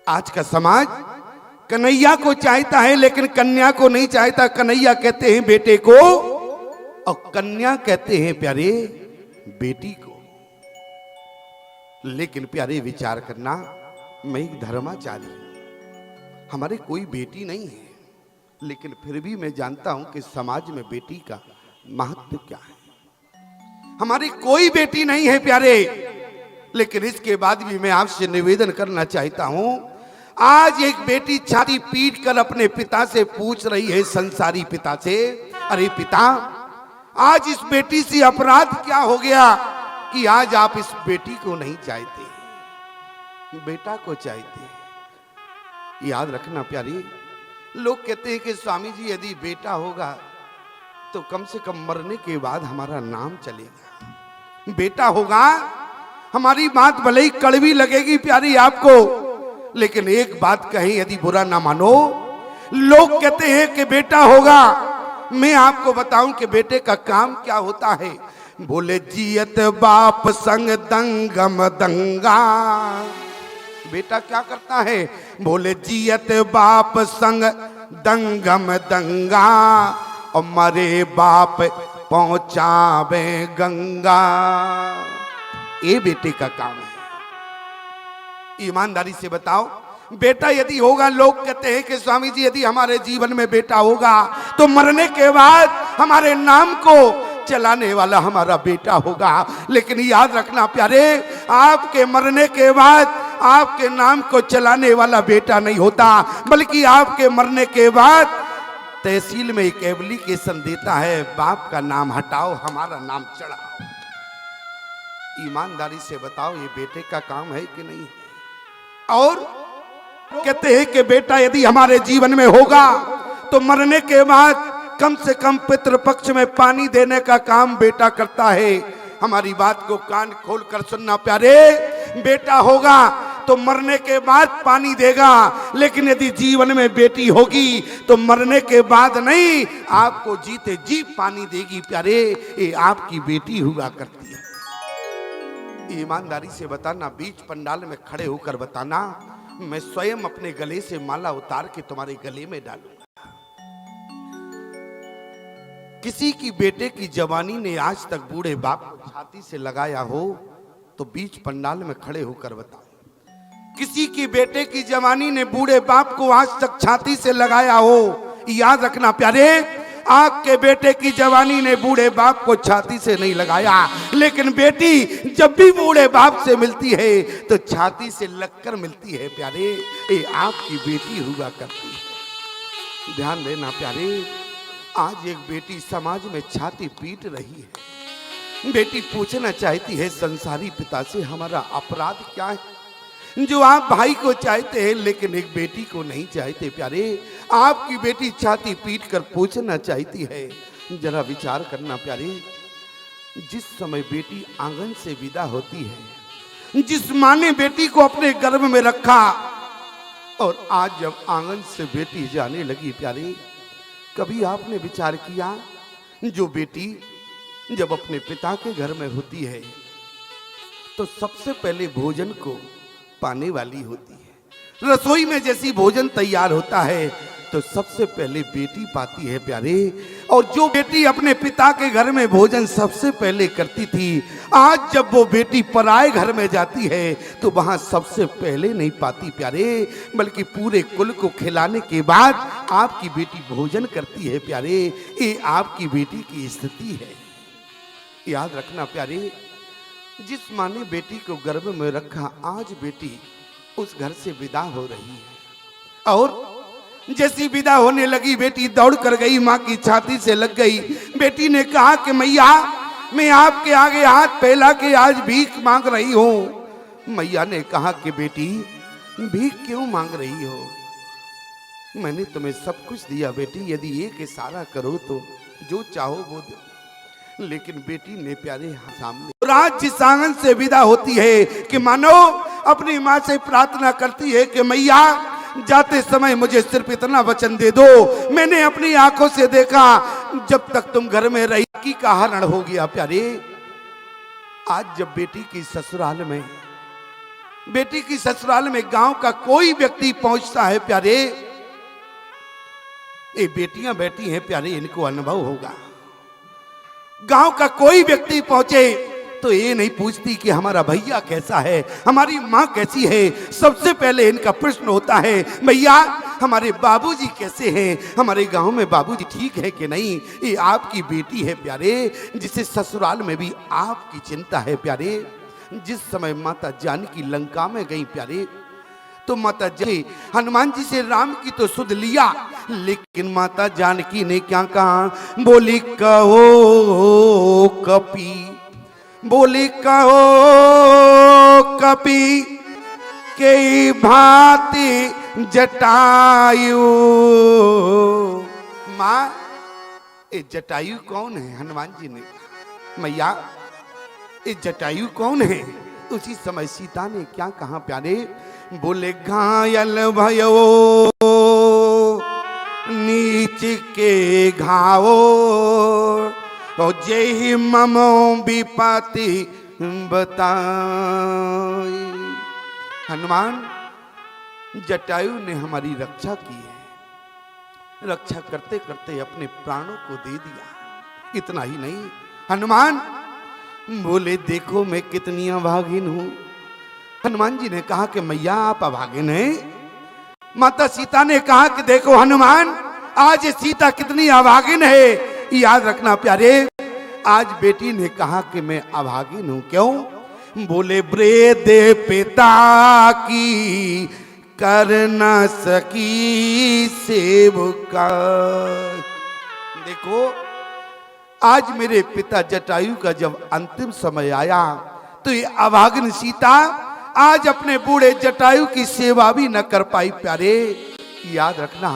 आज का समाज कन्हैया को चाहता है लेकिन कन्या को नहीं चाहता। कन्हैया कहते हैं बेटे को और कन्या कहते हैं प्यारे बेटी को। लेकिन प्यारे विचार करना, मैं एक धर्माचारी, हमारे कोई बेटी नहीं है, लेकिन फिर भी मैं जानता हूं कि समाज में बेटी का महत्व क्या है। हमारी कोई बेटी नहीं है प्यारे, लेकिन इसके बाद भी मैं आपसे निवेदन करना चाहता हूं। आज एक बेटी छाती पीट कर अपने पिता से पूछ रही है, संसारी पिता से, अरे पिता, आज इस बेटी से अपराध क्या हो गया कि आज आप इस बेटी को नहीं चाहते, बेटा को चाहते। याद रखना प्यारी, लोग कहते हैं कि स्वामी जी यदि बेटा होगा तो कम से कम मरने के बाद हमारा नाम चलेगा। बेटा होगा, हमारी बात भले ही कड़वी लगेगी प्यारी आपको, लेकिन एक बात कहीं यदि बुरा ना मानो, लोग कहते हैं कि बेटा होगा। मैं आपको बताऊं कि बेटे का काम क्या होता है। बोले जियत बाप संग दंगम दंगा। बेटा क्या करता है? बोले जियत बाप संग दंगम दंगा और मरे बाप पहुंचावे गंगा। ये बेटे का काम है। ईमानदारी से बताओ, बेटा यदि होगा, लोग कहते हैं कि स्वामी जी यदि हमारे जीवन में बेटा होगा तो मरने के बाद हमारे नाम को चलाने वाला हमारा बेटा होगा। लेकिन याद रखना प्यारे, आपके मरने के बाद आपके नाम को चलाने वाला बेटा नहीं होता, बल्कि आपके मरने के बाद तहसील में एक एप्लीकेशन देता है, बाप का नाम हटाओ, हमारा नाम चढ़ाओ। ईमानदारी से बताओ, ये बेटे का काम है कि नहीं? और कहते हैं कि बेटा यदि हमारे जीवन में होगा तो मरने के बाद कम से कम पितृपक्ष में पानी देने का काम बेटा करता है। हमारी बात को कान खोल कर सुनना प्यारे, बेटा होगा तो मरने के बाद पानी देगा, लेकिन यदि जीवन में बेटी होगी तो मरने के बाद नहीं, आपको जीते जी पानी देगी प्यारे। ये आपकी बेटी हुआ करती है। ईमानदारी से बताना, बीच पंडाल में खड़े होकर बताना, मैं स्वयं अपने गले से माला उतार के तुम्हारे गले में डालूंगा। किसी की बेटे की जवानी ने आज तक बूढ़े बाप को छाती से लगाया हो तो बीच पंडाल में खड़े होकर बताओ। किसी की बेटे की जवानी ने बूढ़े बाप को आज तक छाती से लगाया हो, याद रखना प्यारे, आपके बेटे की जवानी ने बूढ़े बाप को छाती से नहीं लगाया, लेकिन बेटी जब भी बूढ़े बाप से मिलती है तो छाती से लगकर मिलती है प्यारे। ये आपकी बेटी हुआ करती है। ध्यान देना प्यारे, आज एक बेटी समाज में छाती पीट रही है। बेटी पूछना चाहती है संसारी पिता से, हमारा अपराध क्या है जो आप भाई को चाहते हैं लेकिन एक बेटी को नहीं चाहते प्यारे। आपकी बेटी छाती पीट कर पूछना चाहती है। जरा विचार करना प्यारे, जिस समय बेटी आंगन से विदा होती है, जिस माँ ने बेटी को अपने गर्भ में रखा, और आज जब आंगन से बेटी जाने लगी प्यारे, कभी आपने विचार किया, जो बेटी जब अपने पिता के घर में होती है तो सबसे पहले भोजन को पाने वाली होती है। रसोई में जैसी भोजन तैयार होता है तो सबसे पहले बेटी पाती है प्यारे। और जो बेटी अपने पिता के घर में भोजन सबसे पहले करती थी, आज जब वो बेटी पराए घर में जाती है तो वहां सबसे पहले नहीं पाती प्यारे, बल्कि पूरे कुल को खिलाने के बाद आपकी बेटी भोजन करती है प्यारे। ये आपकी बेटी की स्थिति है। याद रखना प्यारे, जिस माँ ने बेटी को गर्भ में रखा, आज बेटी उस घर से विदा हो रही है। और जैसी विदा होने लगी, बेटी दौड़ कर गई, माँ की छाती से लग गई। बेटी ने कहा कि मैया, मैं आपके आगे हाथ फैला के आज भीख मांग रही हूं। मैया ने कहा कि बेटी, भीख क्यों मांग रही हो? मैंने तुम्हें सब कुछ दिया बेटी, यदि एक इशारा करो तो जो चाहो वो दो। लेकिन बेटी ने प्यारे सामने रात जिस आंगन से विदा होती है कि मानो अपनी माँ से प्रार्थना करती है कि मैया, जाते समय मुझे सिर्फ इतना वचन दे दो, मैंने अपनी आंखों से देखा जब तक तुम घर में रही की का हरण हो गया प्यारे। आज जब बेटी की ससुराल में बेटी की ससुराल में गांव का कोई व्यक्ति पहुंचता है प्यारे, ये बेटियां बैठी हैं प्यारे, इनको अनुभव होगा। गांव का कोई व्यक्ति पहुंचे तो ये नहीं पूछती कि हमारा भैया कैसा है, हमारी माँ कैसी है। सबसे पहले इनका प्रश्न होता है, भैया हमारे बाबूजी कैसे हैं, हमारे गांव में बाबूजी ठीक है कि नहीं। ये आपकी बेटी है प्यारे, जिसे ससुराल में भी आपकी चिंता है प्यारे। जिस समय माता जानकी लंका में गई प्यारे, तो माता जी हनुमान जी से राम की तो सुध लिया, लेकिन माता जानकी ने क्या कहा, बोली कहो कपी, बोली कहो कपी के भांति जटायु। माँ ये जटायु कौन है? हनुमान जी ने, मैया ये जटायु कौन है? उसी समय सीता ने क्या कहा प्यारे, बोले घायल भयो नीच के घावो और जय ममो विपत्ति बताई। हनुमान जटायु ने हमारी रक्षा की है, रक्षा करते करते अपने प्राणों को दे दिया। इतना ही नहीं, हनुमान बोले देखो मैं कितनी अभागिन हूं। हनुमान जी ने कहा कि मैया आप अभागिन हैं। माता सीता ने कहा कि देखो हनुमान, आज सीता कितनी अभागिन है। याद रखना प्यारे, आज बेटी ने कहा कि मैं अभागिन हूं। क्यों? बोले वृद्ध पिता की कर न सकी सेवका। देखो आज मेरे पिता जटायु का जब अंतिम समय आया तो ये अभागिन सीता आज अपने बूढ़े जटायु की सेवा भी न कर पाई प्यारे। याद रखना,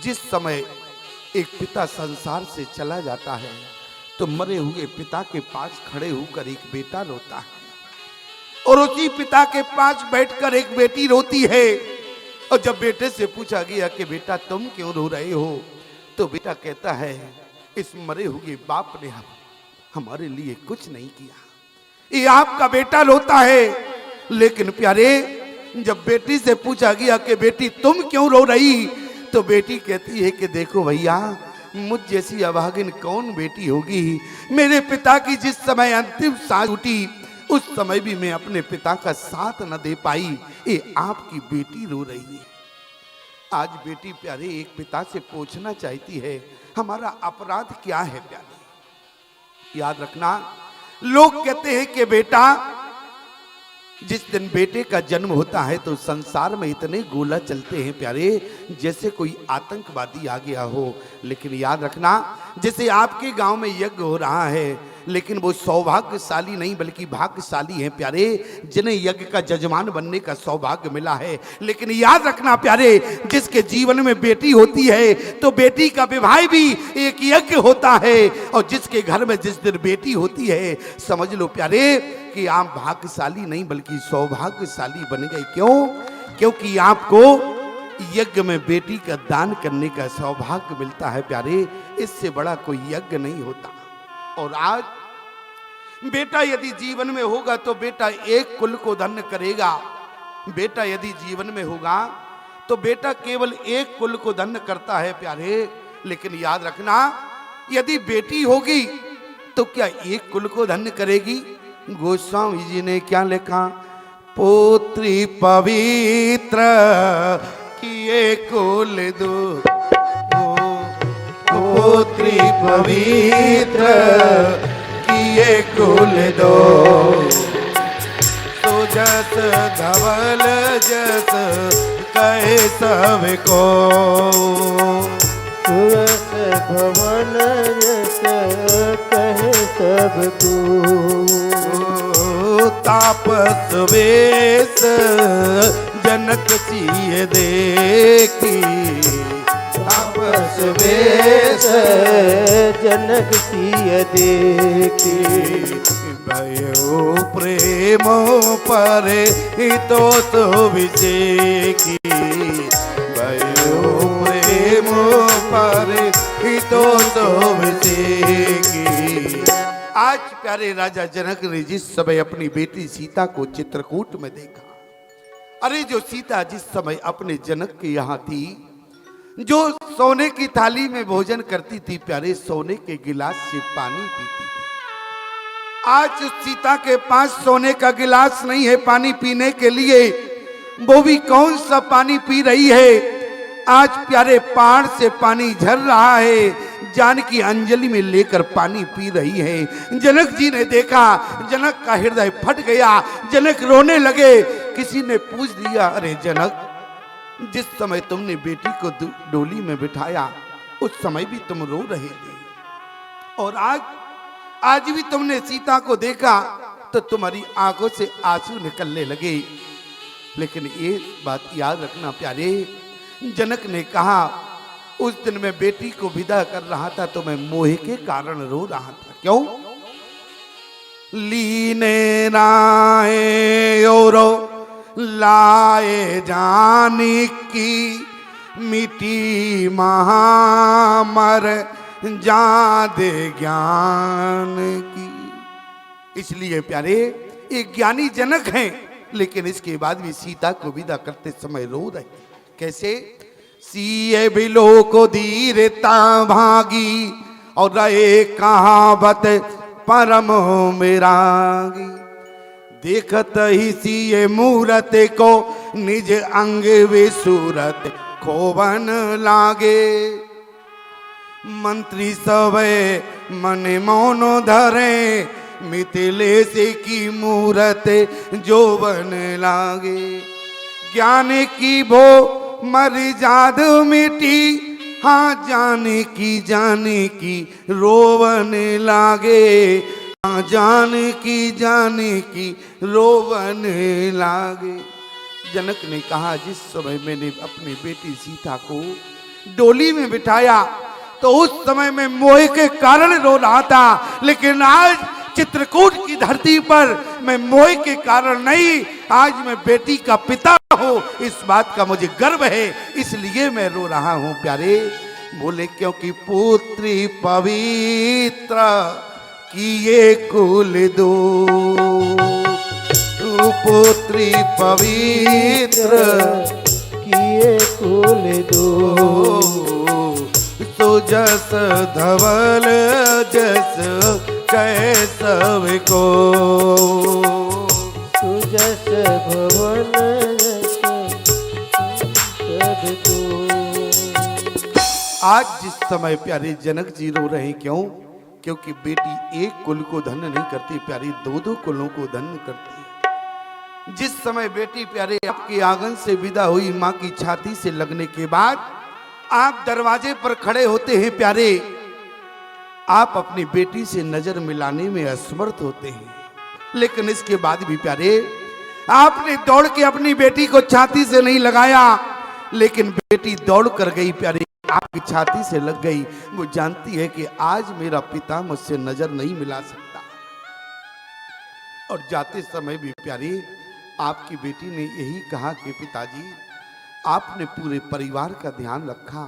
जिस समय एक पिता संसार से चला जाता है तो मरे हुए पिता के पास खड़े होकर एक बेटा रोता है, और उसी पिता के पास बैठकर एक बेटी रोती है। और जब बेटे से पूछा गया कि बेटा तुम क्यों रो रहे हो, तो बेटा कहता है इस मरे हुए बाप ने हमारे लिए कुछ नहीं किया। ये आपका बेटा रोता है। लेकिन प्यारे, जब बेटी से पूछा गया कि बेटी तुम क्यों रो रही, तो बेटी कहती है कि देखो भैया, मुझ जैसी अभागिन कौन बेटी होगी। मेरे पिता की जिस समय अंतिम सांस उठी उस समय भी मैं अपने पिता का साथ न दे पाई। ये आपकी बेटी रो रही है। आज बेटी प्यारे एक पिता से पूछना चाहती है हमारा अपराध क्या है प्यारे। याद रखना, लोग कहते हैं कि बेटा जिस दिन बेटे का जन्म होता है तो संसार में इतने गोला चलते हैं प्यारे जैसे कोई आतंकवादी आ गया हो। लेकिन याद रखना, जैसे आपके गांव में यज्ञ हो रहा है, लेकिन वो सौभाग्यशाली नहीं बल्कि भाग्यशाली हैं प्यारे, जिन्हें यज्ञ का जजमान बनने का सौभाग्य मिला है। लेकिन याद रखना प्यारे, जिसके जीवन में बेटी होती है तो बेटी का विवाह भी एक यज्ञ होता है, और जिसके घर में जिस दिन बेटी होती है समझ लो प्यारे कि आप भाग्यशाली नहीं बल्कि सौभाग्यशाली बन गए। क्यों? क्योंकि आपको यज्ञ में बेटी का दान करने का सौभाग्य मिलता है प्यारे। इससे बड़ा कोई यज्ञ नहीं होता। और आज बेटा यदि जीवन में होगा तो बेटा एक कुल को धन्य करेगा। बेटा यदि जीवन में होगा तो बेटा केवल एक कुल को धन्य करता है प्यारे। लेकिन याद रखना, यदि बेटी होगी तो क्या एक कुल को धन्य करेगी? गोस्वामी जी ने क्या लिखा, पुत्री पवित्र किए कुल दो, पुत्री पवित्र किए कुल दो, तो जस धवल जस कहे सबको, सुरस भवन जस कहे सबको, तापस वेश जनक सिय देखी, तापस वेश जनक सिय देखी, भयो प्रेम परे तो विषेकी, भयो प्रेम परे तो विषेकी। आज प्यारे राजा जनक ने जिस समय अपनी बेटी सीता को चित्रकूट में देखा, अरे जो सीता जिस समय अपने जनक के यहाँ थी, जो सोने की थाली में भोजन करती थी प्यारे, सोने के गिलास से पानी पीती थी। आज उस सीता के पास सोने का गिलास नहीं है पानी पीने के लिए, वो भी कौन सा पानी पी रही है। आज प्यारे पहाड़ से पानी झर रहा है, जानकी अंजलि में लेकर पानी पी रही है। जनक जी ने देखा, जनक का हृदय फट गया, जनक रोने लगे। किसी ने पूछ दिया, अरे जनक, जिस समय तुमने बेटी को डोली में बिठाया उस समय भी तुम रो रहे थे, और आज भी तुमने सीता को देखा तो तुम्हारी आंखों से आंसू निकलने लगे। लेकिन ये बात याद रखना प्यारे, जनक ने कहा, उस दिन मैं बेटी को विदा कर रहा था तो मैं मोह के कारण रो रहा था। क्यों? लीने राय और लाए जानी की, मिटी महामर जाद ज्ञान की। इसलिए प्यारे, एक ज्ञानी जनक हैं, लेकिन इसके बाद भी सीता को विदा करते समय रो रहे। कैसे? सीए बिलो को धीरता भागी, और रहे कहावत परम मेरागी। देखत ही सीए मूरत को, निज अंग वे सूरत खोवन लागे। मंत्री सवे मन मौनो धरे, मिथिलेश की मूरत जोवन लागे। ज्ञान की भो मर्याद मिटी, हाँ जाने की रोवन लागे। हाँ जाने की रोवन लागे। जनक ने कहा, जिस समय मैंने अपनी बेटी सीता को डोली में बिठाया तो उस समय मैं मोह के कारण रो रहा था, लेकिन आज चित्रकूट की धरती पर मैं मोह के कारण नहीं, आज मैं बेटी का पिता हूँ, इस बात का मुझे गर्व है, इसलिए मैं रो रहा हूँ प्यारे। बोले क्योंकि पुत्री पवित्र किए कुल दो, पुत्री पवित्र किए कुल दो। सुजस धवल जस कैसव को, सुजस भवन सब को। आज जिस समय प्यारे जनक जी रो रहे हैं, क्यों? क्योंकि बेटी एक कुल को धन्य नहीं करती प्यारी, दो दो कुलों को धन्य करती है। जिस समय बेटी प्यारे आपके आंगन से विदा हुई, माँ की छाती से लगने के बाद आप दरवाजे पर खड़े होते हैं प्यारे, आप अपनी बेटी से नजर मिलाने में असमर्थ होते हैं, लेकिन इसके बाद भी प्यारे आपने दौड़ के अपनी बेटी को छाती से नहीं लगाया, लेकिन बेटी दौड़ कर गई प्यारे, आपकी छाती से लग गई। वो जानती है कि आज मेरा पिता मुझसे नजर नहीं मिला सकता। और जाते समय भी प्यारे आपकी बेटी ने यही कहा कि पिताजी, आपने पूरे परिवार का ध्यान रखा,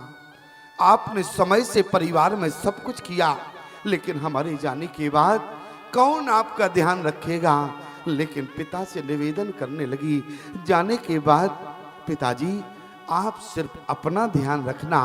आपने समय से परिवार में सब कुछ किया, लेकिन हमारे जाने के बाद कौन आपका ध्यान रखेगा। लेकिन पिता से निवेदन करने लगी, जाने के बाद पिताजी आप सिर्फ अपना ध्यान रखना।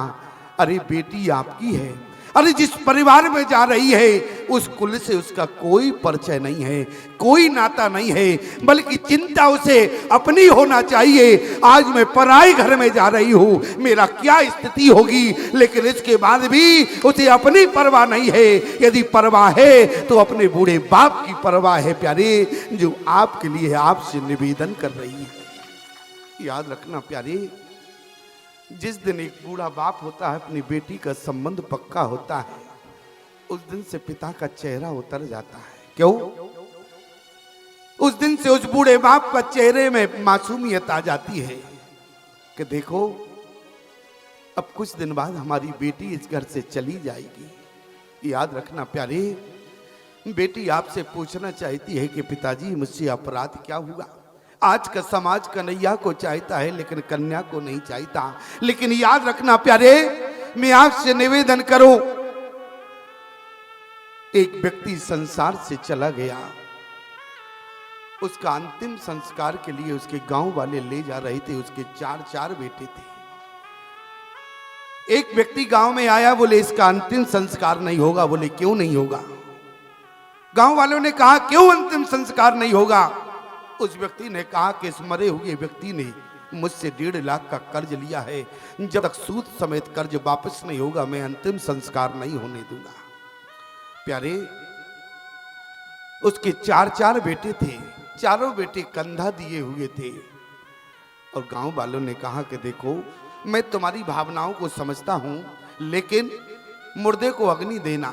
अरे बेटी आपकी है, अरे जिस परिवार में जा रही है उस कुल से उसका कोई परिचय नहीं है, कोई नाता नहीं है, बल्कि चिंता उसे अपनी होना चाहिए। आज मैं पराए घर में जा रही हूँ, मेरा क्या स्थिति होगी, लेकिन इसके बाद भी उसे अपनी परवाह नहीं है। यदि परवाह है तो अपने बूढ़े बाप की परवाह है प्यारे, जो आपके लिए आपसे निवेदन कर रही है। याद रखना प्यारे, जिस दिन एक बूढ़ा बाप होता है, अपनी बेटी का संबंध पक्का होता है, उस दिन से पिता का चेहरा उतर जाता है। क्यों? उस दिन से उस बूढ़े बाप का चेहरे में मासूमियत आ जाती है कि देखो अब कुछ दिन बाद हमारी बेटी इस घर से चली जाएगी। याद रखना प्यारे, बेटी आपसे पूछना चाहती है कि पिताजी मुझसे अपराध क्या हुआ। आज का समाज कन्हैया को चाहता है लेकिन कन्या को नहीं चाहता। लेकिन याद रखना प्यारे, मैं आपसे निवेदन करूं, एक व्यक्ति संसार से चला गया, उसका अंतिम संस्कार के लिए उसके गांव वाले ले जा रहे थे। उसके चार बेटे थे। एक व्यक्ति गांव में आया, बोले इसका अंतिम संस्कार नहीं होगा। बोले क्यों नहीं होगा? गांव वालों ने कहा क्यों अंतिम संस्कार नहीं होगा? उस व्यक्ति ने कहा कि इस मरे हुए व्यक्ति ने मुझसे 1.5 लाख का कर्ज लिया है। जब तक सूद समेत कर्ज वापस नहीं होगा मैं अंतिम संस्कार नहीं होने दूंगा। प्यारे, उसके चार बेटे थे। चारों बेटे कंधा दिए हुए थे। और गांव वालों ने कहा कि देखो, मैं तुम्हारी भावनाओं को समझता हूं, लेकिन मुर्दे को अग्नि देना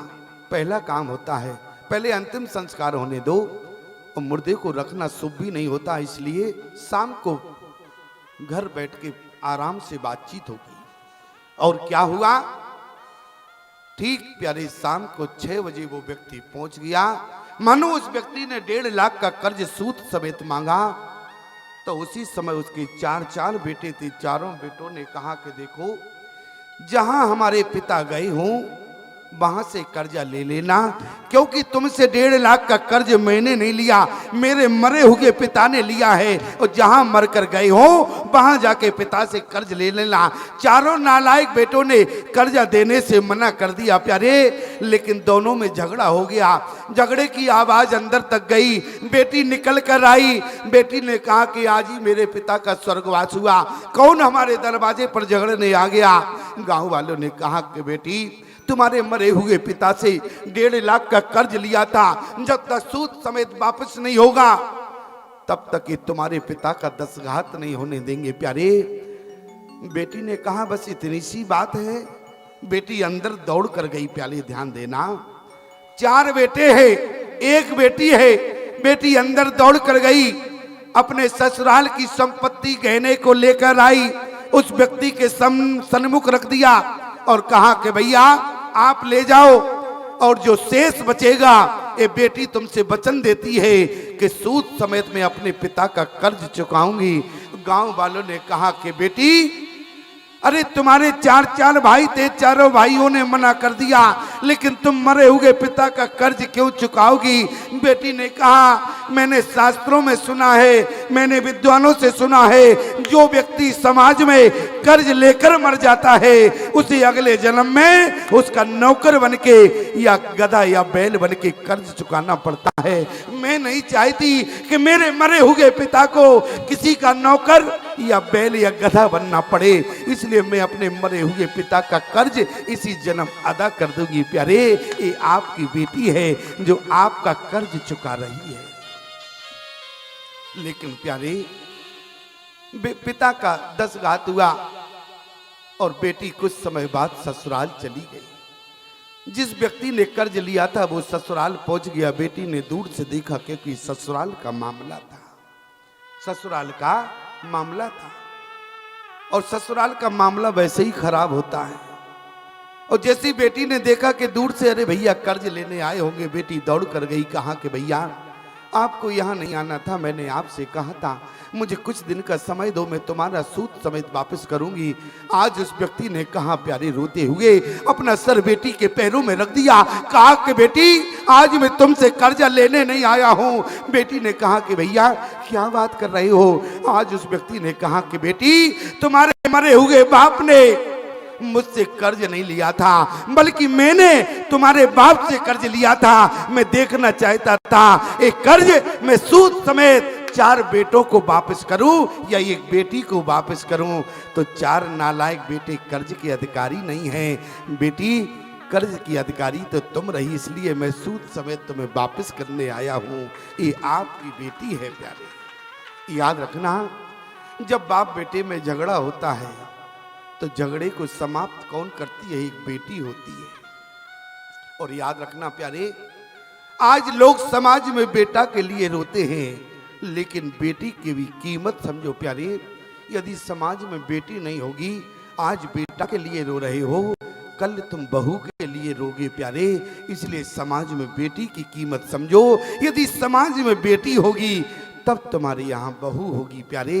पहला काम होता है। पहले अंतिम संस्कार होने दो। और मुर्दे को रखना शुभ भी नहीं होता, इसलिए शाम को घर बैठ के आराम से बातचीत होगी। और क्या हुआ? ठीक प्यारे शाम को 6 बजे वो व्यक्ति पहुंच गया। मानो उस व्यक्ति ने 1.5 लाख का कर्ज सूद समेत मांगा। तो उसी समय उसके चार बेटे थे। चारों बेटों ने कहा कि देखो, जहां हमारे पिता गए हों वहां से कर्जा ले लेना, क्योंकि तुमसे 1.5 लाख का कर्ज मैंने नहीं लिया, मेरे मरे हुए पिता ने लिया है। और जहां मरकर गए हो वहां जाके पिता से कर्ज ले लेना। चारों नालायक बेटों ने कर्जा देने से मना कर दिया प्यारे, लेकिन दोनों में झगड़ा हो गया। झगड़े की आवाज अंदर तक गई। बेटी निकल कर आई। बेटी ने कहा कि आज ही मेरे पिता का स्वर्गवास हुआ, कौन हमारे दरवाजे पर झगड़ने आ गया? गांव वालों ने कहा कि बेटी, तुम्हारे मरे हुए पिता से 1.5 लाख का कर्ज लिया था, जब तक सूद समेत वापस नहीं होगा तब तक ये तुम्हारे पिता का दसघात नहीं होने देंगे। प्यारे, बेटी ने कहा बस इतनी सी बात है। बेटी अंदर दौड़ कर गई। प्याले ध्यान देना, 4 बेटे हैं, 1 बेटी है। बेटी अंदर दौड़ कर गई, अपने ससुराल की संपत्ति गहने को लेकर आई, उस व्यक्ति के सन्मुख रख दिया और कहा कि भैया आप ले जाओ, और जो शेष बचेगा ये बेटी तुमसे वचन देती है कि सूद समेत मैं अपने पिता का कर्ज चुकाऊंगी। गांव वालों ने कहा कि बेटी, अरे तुम्हारे 4 भाई थे, चारों भाइयों ने मना कर दिया, लेकिन तुम मरे हुए पिता का कर्ज क्यों चुकाओगी? बेटी ने कहा मैंने शास्त्रों में सुना है, मैंने विद्वानों से सुना है, जो व्यक्ति समाज में कर्ज लेकर मर जाता है उसे अगले जन्म में उसका नौकर बनके या गधा या बैल बनके कर्ज चुकाना पड़ता है। मैं नहीं चाहती कि मेरे मरे हुए पिता को किसी का नौकर या बैल या गधा बनना पड़े, इसलिए मैं अपने मरे हुए पिता का कर्ज इसी जन्म अदा कर दूंगी। प्यारे, ये आपकी बेटी है जो आपका कर्ज चुका रही है। लेकिन प्यारे, पिता का दसघात हुआ और बेटी कुछ समय बाद ससुराल चली गई। जिस व्यक्ति ने कर्ज लिया था वो ससुराल पहुंच गया। बेटी ने दूर से देखा क्योंकि ससुराल का मामला था, ससुराल का मामला था। और ससुराल का मामला वैसे ही खराब होता है। और जैसी बेटी ने देखा कि दूर से अरे भैया कर्ज लेने आए होंगे, बेटी दौड़ कर गई, कहा कि भैया आपको यहाँ नहीं आना था, मैंने आपसे कहा था मुझे कुछ दिन का समय दो, मैं तुम्हारा सूद समेत वापस करूंगी। आज उस व्यक्ति ने कहा प्यारे रोते हुए अपना सर बेटी के पैरों में रख दिया, कहा कि बेटी आज मैं तुमसे कर्जा लेने नहीं आया हूं। बेटी ने कहा कि भैया क्या बात कर रहे हो? आज उस व्यक्ति ने कहा कि बेटी तुम्हारे मरे हुए बाप ने मुझसे कर्ज नहीं लिया था, बल्कि मैंने तुम्हारे बाप से कर्ज लिया था। मैं देखना चाहता था एक कर्ज मैं सूद समेत 4 बेटों को वापस करूं या एक बेटी को वापस करूं। तो 4 नालायक बेटे कर्ज के अधिकारी नहीं हैं। बेटी कर्ज की अधिकारी तो तुम रही, इसलिए मैं सूद समेत तुम्हें वापस करने आया हूं। ये आपकी बेटी है। प्यारे, याद रखना, जब बाप बेटे में झगड़ा होता है तो झगड़े को समाप्त कौन करती है? एक बेटी होती है। और याद रखना प्यारे, आज लोग समाज में बेटा के लिए रोते हैं, लेकिन बेटी की भी कीमत समझो प्यारे। यदि समाज में बेटी नहीं होगी, आज बेटा के लिए रो रहे हो, कल तुम बहू के लिए रोगे प्यारे। इसलिए समाज में बेटी की कीमत समझो। यदि समाज में बेटी होगी तब तुम्हारे यहाँ बहू होगी प्यारे।